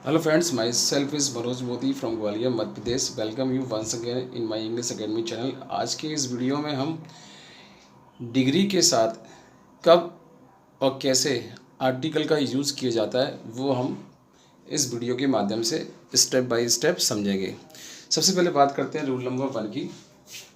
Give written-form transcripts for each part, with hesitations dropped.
Hello friends, myself is Manoj Modi from Gwalior Madhya Pradesh. Welcome you once again in my English academy channel. आज के इस video में हम डिग्री के साथ कब और कैसे आर्टिकल का यूज़ किया जाता है वो हम इस वीडियो के माध्यम से स्टेप बाय स्टेप समझेंगे। सबसे पहले बात करते हैं रूल नंबर 1 की।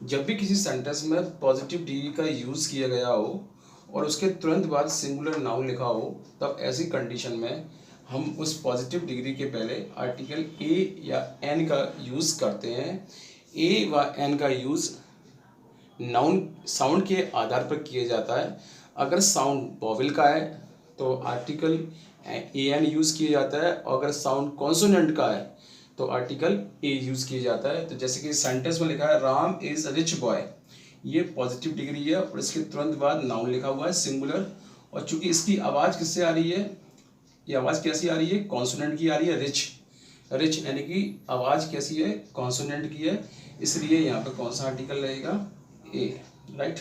जब भी किसी सेंटेंस में पॉजिटिव डिग्री का यूज़ किया गया हो और उसके तुरंत बाद सिंगुलर नाउन लिखा हो, तब ऐसी कंडीशन में हम उस पॉजिटिव डिग्री के पहले आर्टिकल ए या एन का यूज़ करते हैं। ए व एन का यूज़ नाउन साउंड के आधार पर किया जाता है। अगर साउंड वॉवेल का है तो आर्टिकल ए एन यूज़ किया जाता है, और अगर साउंड कॉन्सोनेंट का है तो आर्टिकल ए यूज़ किया जाता है। तो जैसे कि सेंटेंस में लिखा है Ram is a rich boy, ये पॉजिटिव डिग्री है और इसके तुरंत बाद नाउन लिखा हुआ है सिंगुलर, और चूंकि इसकी आवाज़ किससे आ रही है, ये आवाज़ कैसी आ रही है, कॉन्सोनेंट की आ रही है, रिच। रिच यानी कि आवाज़ कैसी है, कॉन्सोनेंट की है, इसलिए यहाँ पे कौन सा आर्टिकल रहेगा, ए, राइट।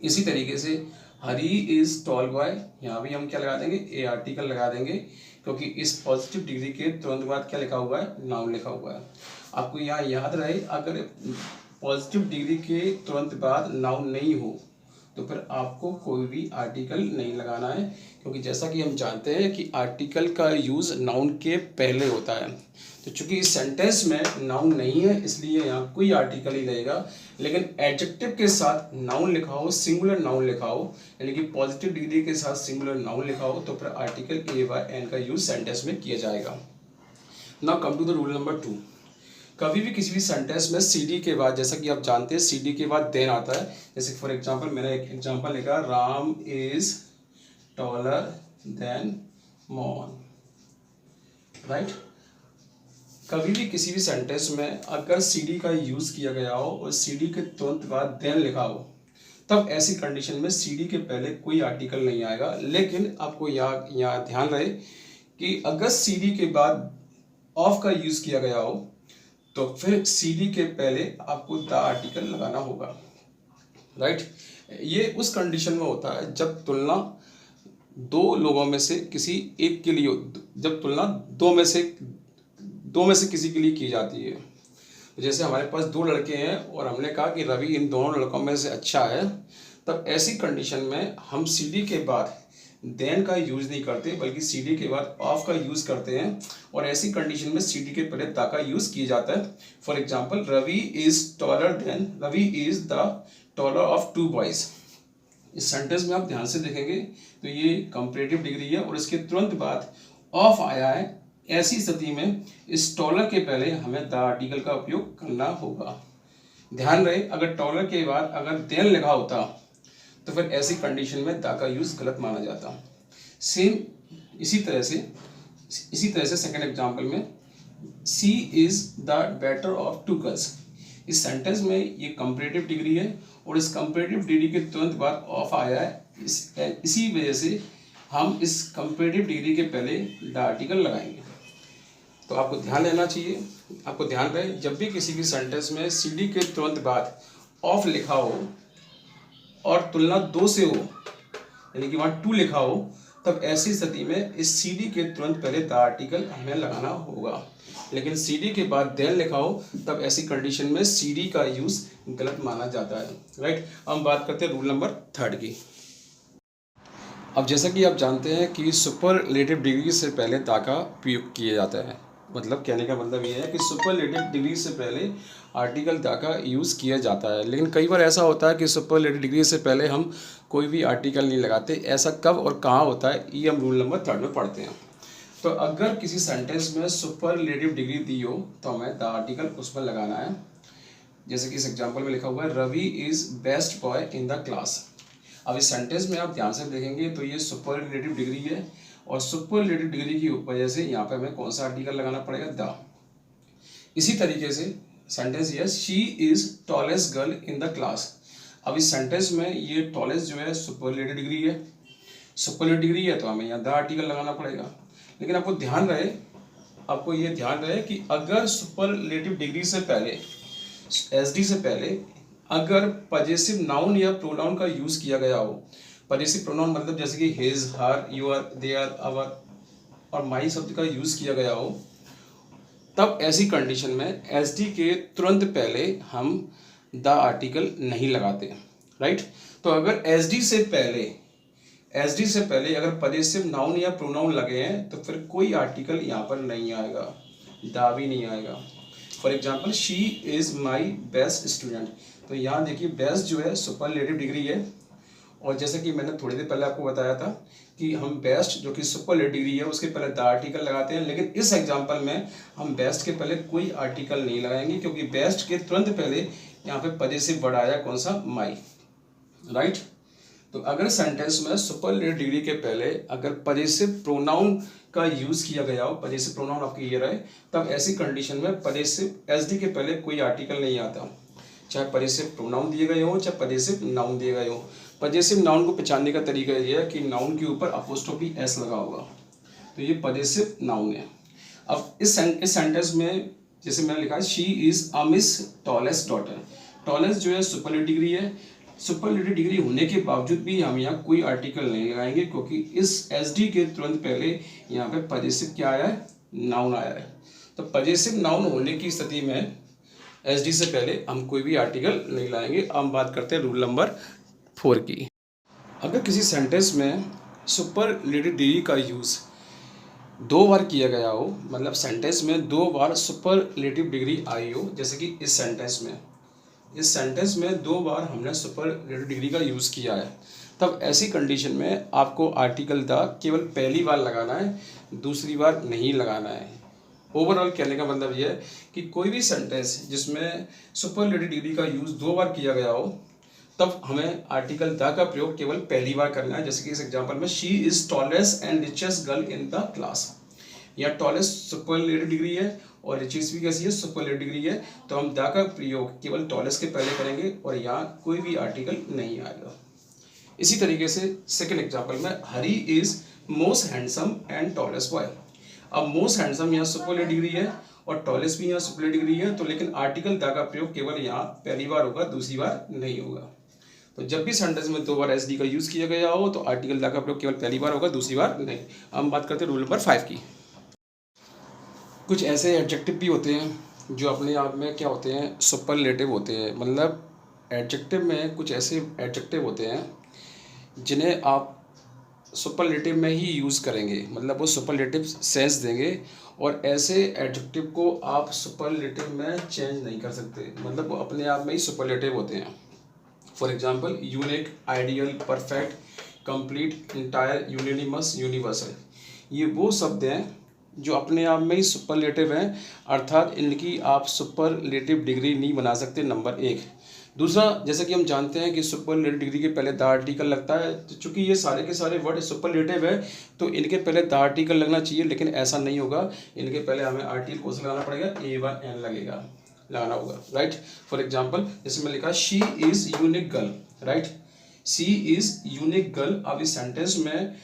इसी तरीके से हरी इज टॉल बॉय, यहाँ भी हम क्या लगा देंगे, ए आर्टिकल लगा देंगे, क्योंकि इस पॉजिटिव डिग्री के तुरंत बाद क्या लिखा हुआ है, नाउन लिखा हुआ है। आपको यहाँ याद रहे, अगर पॉजिटिव डिग्री के तुरंत बाद नाउन नहीं हो तो फिर आपको कोई भी आर्टिकल नहीं लगाना है, क्योंकि जैसा कि हम जानते हैं कि आर्टिकल का यूज़ नाउन के पहले होता है। तो चूंकि इस सेंटेंस में नाउन नहीं है इसलिए यहाँ कोई आर्टिकल ही रहेगा, लेकिन एडजेक्टिव के साथ नाउन लिखा हो, सिंगुलर नाउन लिखा हो, यानी कि पॉजिटिव डिग्री के साथ सिंगुलर नाउन लिखा हो, तो फिर आर्टिकल ए व एन का यूज़ सेंटेंस में किया जाएगा। Now come to the rule number 2। कभी भी किसी भी सेंटेंस में सी डी के बाद, जैसा कि आप जानते हैं सी डी के बाद देन आता है। जैसे फॉर एग्जांपल मैंने एक एग्जांपल लिखा, Ram is taller than Mohan, right. कभी भी किसी भी सेंटेंस में अगर सी डी का यूज किया गया हो और सी डी के तुरंत बाद देन लिखा हो, तब ऐसी कंडीशन में सी डी के पहले कोई आर्टिकल नहीं आएगा। लेकिन आपको यहाँ ध्यान रहे कि अगर सी डी के बाद ऑफ का यूज किया गया हो तो फिर सीडी के पहले आपको द आर्टिकल लगाना होगा, राइट। ये उस कंडीशन में होता है जब तुलना दो लोगों में से किसी एक के लिए, जब तुलना दो में से किसी के लिए की जाती है। जैसे हमारे पास दो लड़के हैं और हमने कहा कि रवि इन दोनों लड़कों में से अच्छा है, तब ऐसी कंडीशन में हम सीडी के बाद देन का यूज़ नहीं करते बल्कि सीडी के बाद ऑफ का यूज़ करते हैं, और ऐसी कंडीशन में सीडी के पहले द का यूज़ किया जाता है। For example Ravi is the taller of 2 boys. इस सेंटेंस में आप ध्यान से देखेंगे तो ये कंपैरेटिव डिग्री है और इसके तुरंत बाद ऑफ आया है। ऐसी स्थिति में इस टॉलर के पहले हमें द आर्टिकल का उपयोग करना होगा। ध्यान रहे, अगर टॉलर के बाद अगर देन लिखा होता तो फिर ऐसी कंडीशन में द का यूज़ गलत माना जाता। सेम इसी तरह से सेकंड एग्जांपल में she is the better of 2 girls. इस सेंटेंस में ये कंपैरेटिव डिग्री है और इस कंपैरेटिव डिग्री के तुरंत बाद ऑफ आया है। इसी वजह से हम इस कंपैरेटिव डिग्री के पहले द आर्टिकल लगाएंगे। तो आपको ध्यान देना चाहिए, आपको ध्यान रहे, जब भी किसी भी सेंटेंस में सी डी के तुरंत बाद ऑफ लिखा हो और तुलना 2 से हो, यानी कि वहाँ 2 लिखा हो, तब ऐसी स्थिति में इस सी डी के तुरंत पहले द आर्टिकल हमें लगाना होगा। लेकिन सी डी के बाद देन लिखा हो तब ऐसी कंडीशन में सी डी का यूज़ गलत माना जाता है, राइट। हम बात करते हैं रूल नंबर 3 की। अब जैसा कि आप जानते हैं कि सुपरलेटिव डिग्री से पहले द का प्रयोग किया जाता है। मतलब कहने का मतलब ये है कि सुपरलेटिव डिग्री से पहले आर्टिकल द का यूज़ किया जाता है। लेकिन कई बार ऐसा होता है कि सुपरलेटिव डिग्री से पहले हम कोई भी आर्टिकल नहीं लगाते। ऐसा कब और कहाँ होता है, ये हम रूल नंबर 3 में पढ़ते हैं। तो अगर किसी सेंटेंस में सुपरलेटिव डिग्री दी हो तो हमें द आर्टिकल उसमें लगाना है। जैसे कि इस एग्जाम्पल में लिखा हुआ है Ravi is best boy in the class. अब इस सेंटेंस में आप ध्यान से देखेंगे तो ये सुपरलेटिव डिग्री है, और सुपरलेटिव डिग्री की वजह से यहाँ पे हमें कौन सा आर्टिकल लगाना पड़ेगा, द। इसी तरीके से सेंटेंस ये she is tallest girl in the class. अब इस सेंटेंस में ये टॉलेस्ट जो है सुपरलेटिव डिग्री है, सुपरलेटिव डिग्री है तो हमें यहाँ द आर्टिकल लगाना पड़ेगा। लेकिन आपको ये ध्यान रहे कि अगर सुपरलेटिव डिग्री से पहले एस डी से पहले अगर पजेसिव नाउन या प्रोनाउन का यूज़ किया गया हो, पजेसिव प्रोनाउन मतलब जैसे कि his, her, your, their, our और माई शब्द का यूज़ किया गया हो, तब ऐसी कंडीशन में एस डी के तुरंत पहले हम द आर्टिकल नहीं लगाते, राइट। तो अगर एस डी से पहले अगर पजेसिव नाउन या प्रोनाउन लगे हैं तो फिर कोई आर्टिकल यहाँ पर नहीं आएगा, द भी नहीं आएगा। For example she is my best student, तो यहाँ देखिए बेस्ट जो है सुपरलेटिव डिग्री है, और जैसे कि मैंने थोड़ी देर पहले आपको बताया था कि हम बेस्ट जो कि सुपरलेटिव डिग्री है उसके पहले द आर्टिकल लगाते हैं, लेकिन इस एग्जांपल में हम बेस्ट के पहले कोई आर्टिकल नहीं लगाएंगे क्योंकि बेस्ट के तुरंत पहले यहाँ पे पजेसिव वर्ड आया कौन सा, माई, राइट। तो अगर सेंटेंस में सुपरलेटिव डिग्री के पहले अगर पजेसिव प्रोनाउन का यूज़ किया गया हो, पजेसिव प्रोनाउन आपकी ये रहे, तब ऐसी कंडीशन में पजेसिव एस डी के पहले कोई आर्टिकल नहीं आता, चाहे पजेसिव प्रोनाउन दिए गए हो चाहे पजेसिव नाउन दिए गए हो। पजेसिव नाउन को पहचानने का तरीका ये है कि नाउन के ऊपर अपोस्ट्रोफी एस लगा होगा, तो ये पजेसिव नाउन है। अब इस सेंटेंस में जैसे मैंने लिखा है she is a miss tallest daughter, tallest जो है सुपरलेटिव डिग्री है, सुपरलेटिव डिग्री होने के बावजूद भी हम यहाँ कोई आर्टिकल नहीं लगाएंगे क्योंकि इस एस डी के तुरंत पहले यहाँ पे पजेसिव क्या आया है, नाउन आया है। तो पजेसिव नाउन होने की स्थिति में एस डी से पहले हम कोई भी आर्टिकल नहीं लाएंगे। अब हम बात करते हैं रूल नंबर 4 की। अगर किसी सेंटेंस में सुपरलेटिव डिग्री का यूज़ 2 बार किया गया हो, मतलब सेंटेंस में 2 बार सुपरलेटिव डिग्री आई हो, जैसे कि इस सेंटेंस में 2 बार हमने सुपरलेटिव डिग्री का यूज़ किया है, तब ऐसी कंडीशन में आपको आर्टिकल द केवल पहली बार लगाना है, दूसरी बार नहीं लगाना है। ओवरऑल कहने का मतलब यह है कि कोई भी सेंटेंस जिसमें सुपरलेटिव डिग्री का यूज़ 2 बार किया गया हो, तब हमें आर्टिकल द का प्रयोग केवल पहली बार करना है। जैसे कि इस एग्जांपल में she is tallest and richest girl in the class, या टॉलेस्ट सुपरलेटिव डिग्री है और रिचेस्ट भी कैसी है, सुपरलेटिव डिग्री है, तो हम द का प्रयोग केवल टॉलेस्ट के पहले करेंगे और यहाँ कोई भी आर्टिकल नहीं आएगा। इसी तरीके से सेकेंड एग्जाम्पल में Hari is most handsome and tallest boy, अब मोस्ट हैंडसम यहाँ सुपरलेटिव डिग्री है और टॉलेस्ट भी यहाँ सुपरलेटिव डिग्री है, तो लेकिन आर्टिकल द का प्रयोग केवल यहाँ पहली बार होगा, दूसरी बार नहीं होगा। तो जब भी सेंटेंस में 2 बार एस डी का यूज़ किया गया हो तो आर्टिकल द का प्रयोग केवल पहली बार होगा, दूसरी बार नहीं। हम बात करते हैं रूल नंबर 5 की। कुछ ऐसे एडजेक्टिव भी होते हैं जो अपने आप में क्या होते हैं, सुपरलेटिव होते हैं। मतलब एडजेक्टिव में कुछ ऐसे एडजेक्टिव होते हैं जिन्हें आप सुपरलेटिव में ही यूज़ करेंगे, मतलब वो सुपरलेटिव सेंस देंगे, और ऐसे एडजेक्टिव को आप सुपरलेटिव में चेंज नहीं कर सकते, मतलब वो अपने आप में ही सुपरलेटिव होते हैं। For example unique, ideal, perfect, complete, entire, unanimous, universal, ये वो शब्द हैं जो अपने आप में ही सुपरलेटिव हैं, अर्थात इनकी आप सुपरलेटिव डिग्री नहीं बना सकते, नंबर 1। दूसरा, जैसे कि हम जानते हैं कि सुपरलेटिव डिग्री के पहले द आर्टिकल लगता है, तो चूंकि ये सारे के सारे वर्ड सुपरलेटिव है तो इनके पहले द आर्टिकल लगना चाहिए, लेकिन ऐसा नहीं होगा। इनके पहले हमें आर्टिकल कौन सा लगाना पड़ेगा, A1N लगाना होगा, राइट। फॉर एग्जाम्पल जैसे मैं लिखा she is unique girl, right, she is unique girl. अब इस सेंटेंस में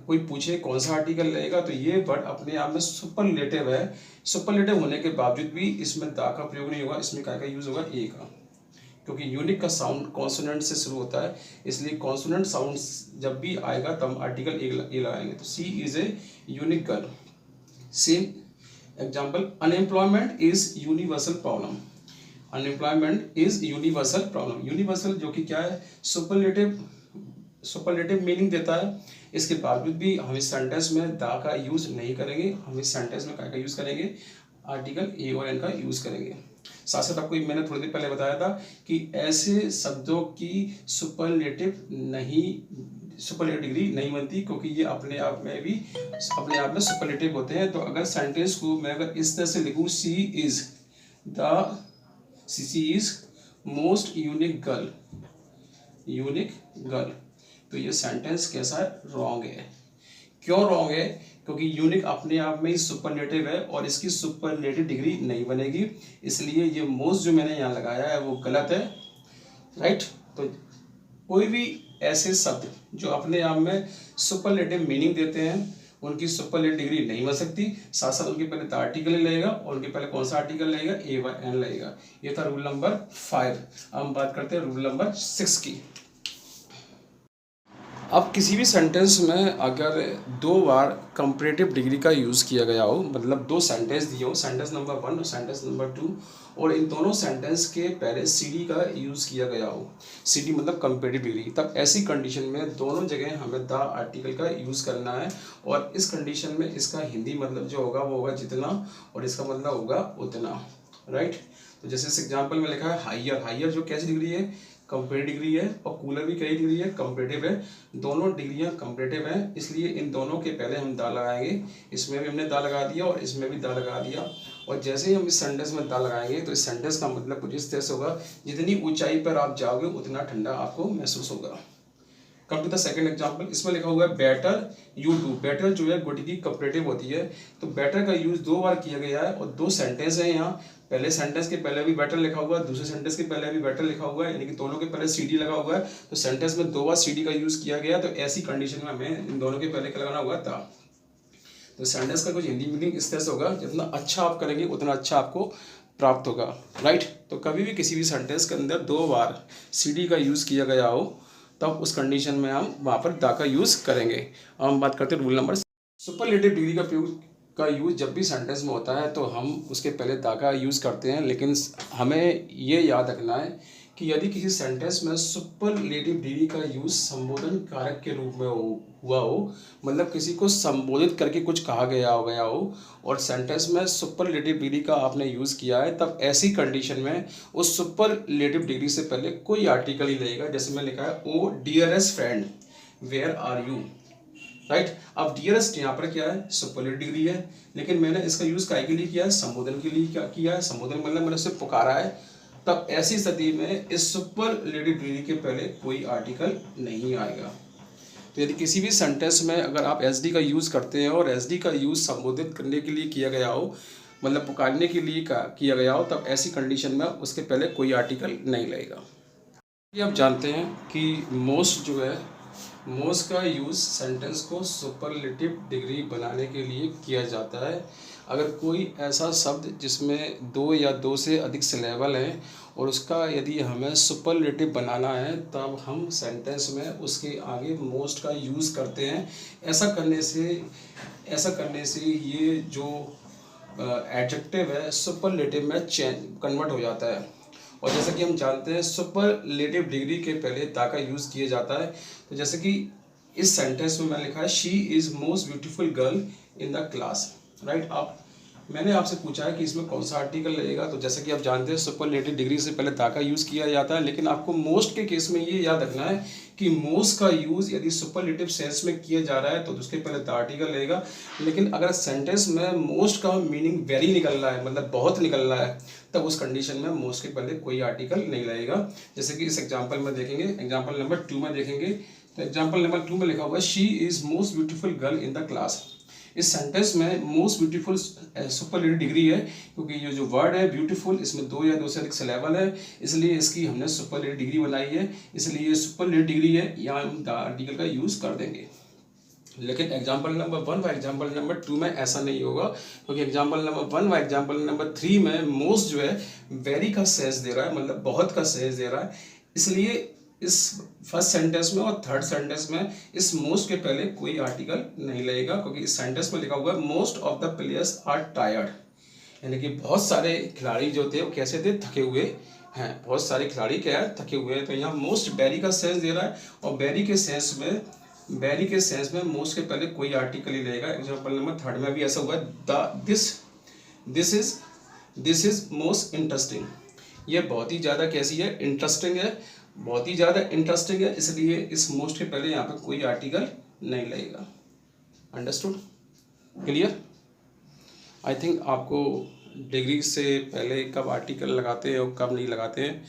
कोई पूछे कौन सा आर्टिकल लगेगा, तो ये वर्ड अपने आप में सुपरलेटिव है, सुपरलेटिव होने के बावजूद भी इसमें दा का प्रयोग नहीं होगा, इसमें क्या का यूज़ होगा, ए का, क्योंकि यूनिक का साउंड कॉन्सोनेंट से शुरू होता है, इसलिए कॉन्सोनेंट साउंड जब भी आएगा तब आर्टिकल ए लगाएंगे। तो she is a unique girl. Same example, unemployment is universal problem, unemployment is universal problem. Universal जो कि क्या है, सुपरलेटिव मीनिंग देता है, इसके बावजूद भी हम इस सेंटेंस में दा का यूज़ नहीं करेंगे, हम इस सेंटेंस में क्या का यूज़ करेंगे, आर्टिकल ए और एन का यूज़ करेंगे। साथ साथ आपको मैंने थोड़ी देर पहले बताया था कि ऐसे शब्दों की सुपरलेटिव डिग्री नहीं बनती, क्योंकि ये अपने आप में सुपरलेटिव होते हैं। तो अगर सेंटेंस को मैं अगर इस तरह से लिखूँ, सी इज़ मोस्ट यूनिक गर्ल, तो ये सेंटेंस कैसा है, रॉन्ग है। क्यों रॉन्ग है, क्योंकि यूनिक अपने आप में ही सुपरलेटिव है और इसकी सुपरलेटिव डिग्री नहीं बनेगी, इसलिए ये मोस्ट जो मैंने यहाँ लगाया है वो गलत है, राइट। तो कोई भी ऐसे शब्द जो अपने आप में सुपरलेटिव मीनिंग देते हैं उनकी सुपरलेटिव डिग्री नहीं बन सकती। साथ साथ उनके पहले द आर्टिकल लगेगा और उनके पहले कौन सा आर्टिकल लगेगा, A1N लगेगा। ये था रूल नंबर 5। अब हम बात करते हैं रूल नंबर 6 की। अब किसी भी सेंटेंस में अगर 2 बार कंपैरेटिव डिग्री का यूज़ किया गया हो, मतलब 2 सेंटेंस दिए हो, सेंटेंस नंबर 1 और सेंटेंस नंबर 2, और इन दोनों सेंटेंस के पहले सीडी का यूज़ किया गया हो, सीडी मतलब कंपैरेटिव डिग्री, तब ऐसी कंडीशन में दोनों जगह हमें द आर्टिकल का यूज़ करना है। और इस कंडीशन में इसका हिंदी मतलब जो होगा वो होगा जितना, और इसका मतलब होगा उतना, राइट। तो जैसे इस एग्जाम्पल में लिखा है हाइयर, हाइयर जो कैसी डिग्री है, कंपैरेटिव डिग्री है, और कूलर भी कई डिग्री है, कंपैरेटिव है। दोनों डिग्रियां कंपैरेटिव हैं, इसलिए इन दोनों के पहले हम दा लगाएंगे। इसमें भी हमने दा लगा दिया और इसमें भी दा लगा दिया। और जैसे ही हम इस सेंटेंस में दा लगाएंगे तो इस सेंटेंस का मतलब कुछ इस तरह से होगा, जितनी ऊंचाई पर आप जाओगे उतना ठंडा आपको महसूस होगा। Come to the second example, इसमें लिखा हुआ है बेटर यू डू। बेटर जो है गुड की कंपैरेटिव होती है, तो बेटर का यूज 2 बार किया गया है और 2 सेंटेंस है यहाँ। पहले सेंटेंस के पहले भी बेटर लिखा हुआ है, दूसरे सेंटेंस के पहले भी बेटर लिखा हुआ है, यानी कि दोनों के पहले सीडी लगा हुआ है। तो सेंटेंस में 2 बार सीडी का यूज किया गया, तो ऐसी कंडीशन में हमें इन दोनों के पहले क्या लगाना होगा, था। तो सेंटेंस का कुछ हिंदी मीनिंग इस तरह से होगा, जितना अच्छा आप करेंगे उतना अच्छा आपको प्राप्त होगा, राइट। तो कभी भी किसी भी सेंटेंस के अंदर 2 बार सीडी का यूज़ किया गया हो, तब उस कंडीशन में हम वहाँ पर दा का यूज़ करेंगे। अब हम बात करते हैं रूल नंबर। सुपरलेटिव डिग्री का यूज़ जब भी सेंटेंस में होता है तो हम उसके पहले दा का यूज़ करते हैं, लेकिन हमें ये याद रखना है कि यदि किसी सेंटेंस में सुपरलेटिव डिग्री का यूज़ संबोधन कारक के रूप में हुआ हो, मतलब किसी को संबोधित करके कुछ कहा गया हो और सेंटेंस में सुपरलेटिव डिग्री का आपने यूज़ किया है, तब ऐसी कंडीशन में उस सुपरलेटिव डिग्री से पहले कोई आर्टिकल ही लगेगा। जैसे मैं लिखा है, O dearest friend where are you, right. अब डियरेस्ट यहाँ पर क्या है, सुपरलेटिव डिग्री है, लेकिन मैंने इसका यूज़ काय के लिए किया है, संबोधन के लिए क्या किया है। संबोधन मतलब मैंने उसे पुकारा है, तब ऐसी स्थिति में इस सुपरलेटिव डिग्री के पहले कोई आर्टिकल नहीं आएगा। तो यदि किसी भी सेंटेंस में अगर आप एसडी का यूज़ करते हैं और एसडी का यूज़ संबोधित करने के लिए किया गया हो, मतलब पुकारने के लिए किया गया हो, तब ऐसी कंडीशन में उसके पहले कोई आर्टिकल नहीं लगेगा। ये आप जानते हैं कि मोस्ट जो है, मोस्ट का यूज़ सेंटेंस को सुपरलेटिव डिग्री बनाने के लिए किया जाता है। अगर कोई ऐसा शब्द जिसमें 2 या 2 से अधिक सिलेबल हैं और उसका यदि हमें सुपरलेटिव बनाना है, तब हम सेंटेंस में उसके आगे मोस्ट का यूज़ करते हैं। ऐसा करने से ये जो एडजेक्टिव है सुपरलेटिव में कन्वर्ट हो जाता है। और जैसा कि हम जानते हैं सुपरलेटिव डिग्री के पहले दा का यूज़ किया जाता है। तो जैसे कि इस सेंटेंस में मैंने लिखा है, she is most beautiful girl in the class, right. मैंने आपसे पूछा है कि इसमें कौन सा आर्टिकल लगेगा, तो जैसे कि आप जानते हैं सुपरलेटिव डिग्री से पहले दा का यूज़ किया जाता है, लेकिन आपको मोस्ट के केस में ये याद रखना है कि मोस्ट का यूज़ यदि सुपरलेटिव सेंस में किया जा रहा है तो उसके पहले दा आर्टिकल लगेगा। लेकिन अगर सेंटेंस में मोस्ट का मीनिंग वेरी निकल रहा है, मतलब बहुत निकल रहा है, तब उस कंडीशन में मोस्ट के पहले कोई आर्टिकल नहीं लगेगा। जैसे कि इस एग्जाम्पल में देखेंगे, एग्जाम्पल नंबर 2 में देखेंगे, तो एग्जाम्पल नंबर 2 में लिखा हुआ है, she is most beautiful girl in the class. इस सेंटेंस में मोस्ट ब्यूटीफुल सुपरलेटिव डिग्री है, क्योंकि ये जो वर्ड है ब्यूटीफुल, इसमें 2 या 2 से अधिक सिलेबल है, इसलिए इसकी हमने सुपरलेटिव डिग्री बनाई है, इसलिए ये सुपरलेटिव डिग्री है, यहाँ हम द आर्टिकल का यूज़ कर देंगे। लेकिन एग्जाम्पल नंबर 1 व एग्जाम्पल नंबर 2 में ऐसा नहीं होगा, क्योंकि एग्जाम्पल नंबर 1 व एग्जाम्पल नंबर 3 में मोस्ट जो है वेरी का सेंस दे रहा है, मतलब बहुत का सेंस दे रहा है। इसलिए इस फर्स्ट सेंटेंस में और थर्ड सेंटेंस में इस मोस्ट के पहले कोई आर्टिकल नहीं लगेगा, क्योंकि इस सेंटेंस में लिखा हुआ है most of the players are tired, यानी कि बहुत सारे खिलाड़ी जो थे वो कैसे थे, थके हुए हैं। बहुत सारे खिलाड़ी क्या है, थके हुए हैं। तो यहाँ मोस्ट बेरी का सेंस दे रहा है, और बेरी के सेंस में मोस्ट के पहले कोई आर्टिकल ही लगेगा। एग्जाम्पल नंबर 3 में भी ऐसा हुआ है, दिस इज मोस्ट इंटरेस्टिंग। ये बहुत ही ज़्यादा कैसी है, इंटरेस्टिंग है, बहुत ही ज़्यादा इंटरेस्टिंग है, इसलिए इस मोस्ट के पहले यहाँ पे कोई आर्टिकल नहीं लगेगा। Understood, clear. आई थिंक आपको डिग्री से पहले कब आर्टिकल लगाते हैं और कब नहीं लगाते हैं,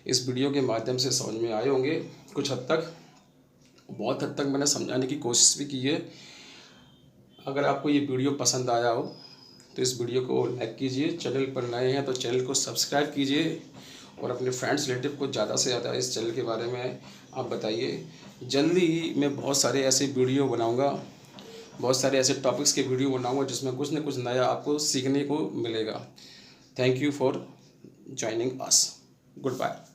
इस वीडियो के माध्यम से समझ में आए होंगे। कुछ हद तक, बहुत हद तक मैंने समझाने की कोशिश भी की है। अगर आपको ये वीडियो पसंद आया हो तो इस वीडियो को लाइक कीजिए, चैनल पर नए हैं तो चैनल को सब्सक्राइब कीजिए, और अपने फ्रेंड्स रिलेटिव को ज़्यादा से ज़्यादा इस चैनल के बारे में आप बताइए। जल्दी ही मैं बहुत सारे ऐसे वीडियो बनाऊंगा, बहुत सारे ऐसे टॉपिक्स के वीडियो बनाऊंगा जिसमें कुछ न कुछ नया आपको सीखने को मिलेगा। Thank you for joining us. Good bye.